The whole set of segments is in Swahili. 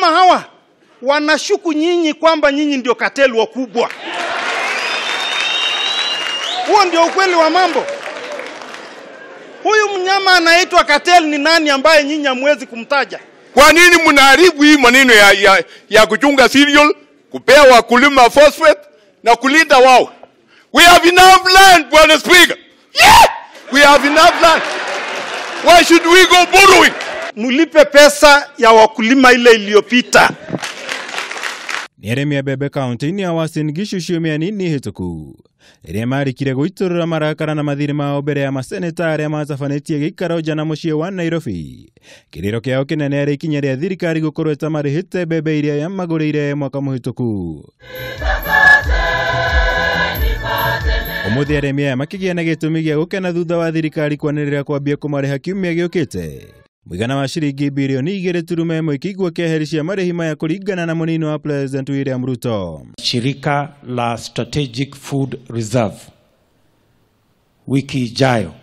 Wakulima hawa wanashuku nyinyi kwamba nyinyi ndio kateli wakubwa. Huo ndio ukweli wa mambo. Huyu mnyama anaitwa kateli ni nani ambaye nyinyi hamwezi kumtaja? Kwa nini mnaharibu hii maneno ya kuchunga cereal, kupea wakulima phosphate na kulinda wao? We have enough land, Bwana Speaker. Yeah! We have enough land. Why should we go borrowing? Mulipe pesa ya wakulima ile iliyopita. Ni Arimi ya mbembe kaunti-ini ya Uasin Gishu ciumia nini hituku. Iria marikire gwiturura marakara na mathiri mao mbere ya maseneta aria macabanĩtie gĩikaro jana mũciĩ wa Nairobi. Kĩrĩro kĩao kĩnene arĩ ikinya rĩa thirikari gũkorwo ĩtamarĩhĩte mbembe iria yamagũrĩire mwaka mũhĩtũku. Ũmũthĩ Arimi aya makĩgĩa na gĩtũmi gĩa gũkena thutha wa thirikari kwanĩrĩra kwambia kũmarĩha kiumia giukite. Mwigana wa ciringi mbirioni 2.1 ikigwa keheri cia marĩhi maya kũringana na mũnini wa President William Ruto. Shirika la Strategic Food Reserve wiki ijayo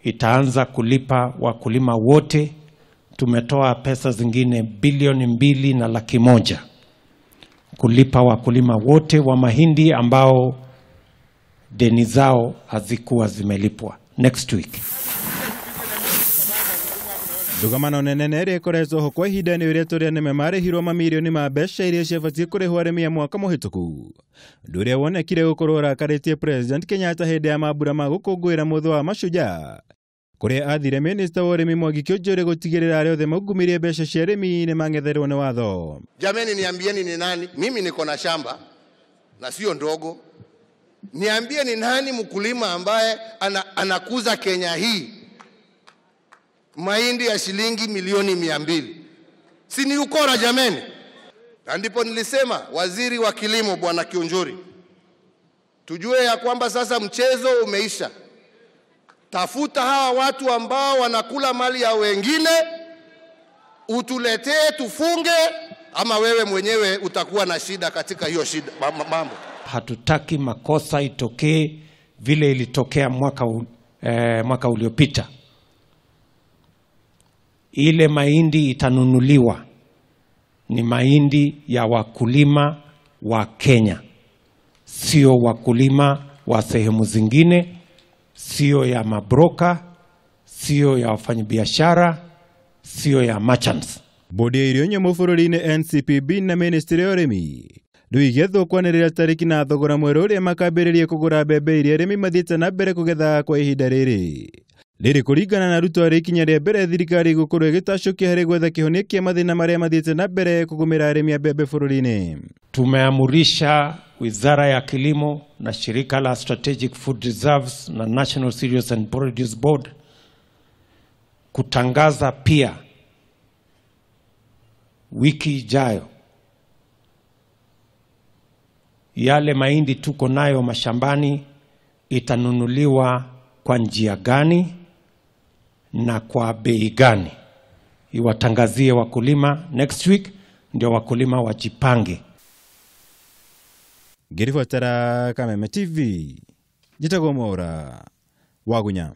itaanza kulipa wakulima wote. Tumetoa pesa zingine bilioni 2.1 kulipa wakulima wote wa mahindi ambao deni zao hazikuwa zimelipwa next week. Ndugamano nene ĩrĩkoretwo ho kwa ihinda-inĩ rĩrĩa tũrĩa nĩme marĩhirwo mamirioni ma mbeca iria ciabatiĩ kũrĩhwo arĩmi a mwaka mũhĩtũku. Ũndũ ũrĩa wonekire gũkorwo ũrakarĩtie President Kenyatta hĩndĩ ya mambura ma gũkũngũĩra mũthĩ wa mashujaa, kũrĩa athire Minister wa ũrĩmi Mwangi Kĩũnjũrĩ gũtigĩrĩra arĩa othe maungumirie mbeca cia arĩmi nĩ mang'etherwo nĩ watho. Jameni, niambieni ni nani? Mimi niko na shamba na sio ndogo. Niambie ni nani mkulima ambaye anakuza Kenya hii mahindi ya shilingi milioni 200? Si ni ukora jameni? Na ndipo nilisema waziri wa kilimo Bwana Kionjori, tujue ya kwamba sasa mchezo umeisha. Tafuta hawa watu ambao wanakula mali ya wengine, utuletee tufunge, ama wewe mwenyewe utakuwa na shida katika hiyo shida mambo. Hatutaki makosa itokee vile ilitokea mwaka uliopita. Ile mahindi itanunuliwa ni mahindi ya wakulima wa Kenya, sio wakulima wa sehemu zingine, sio ya mabroka, sio ya wafanyabiashara, sio ya merchants. Bodi ya irio nyũmũ bũrũri-inĩ NCPB na Ministry ya Ũrĩmi ndũigethwo kwanĩrĩra tarĩki na thogora mwerũ ũrĩa makambĩrĩria kũgũra mbembe iria arĩmi mathiĩte na mbere kũgetha kwa ihinda rĩrĩ. Rĩrĩ kũringana na Ruto arĩ ikinya rĩa mbere thirikari gũkorwo ĩgĩtacũkia harĩ gwetha kĩhonia kĩa mathĩna marĩa mathiĩte na mbere kũgũmĩra arĩmi a mbembe bũrũri-inĩ. Tumeamurisha Wizara ya Kilimo na Shirika la Strategic Food Reserves na National Cereals and Produce Board kutangaza pia wiki ijayo yale mahindi tuko nayo mashambani itanunuliwa kwa njia gani na kwa bei gani. Iwatangazie wakulima next week, ndio wakulima wajipange. Ngirifuatara Kameme TV, jitagwo Mwaura wa Gunya.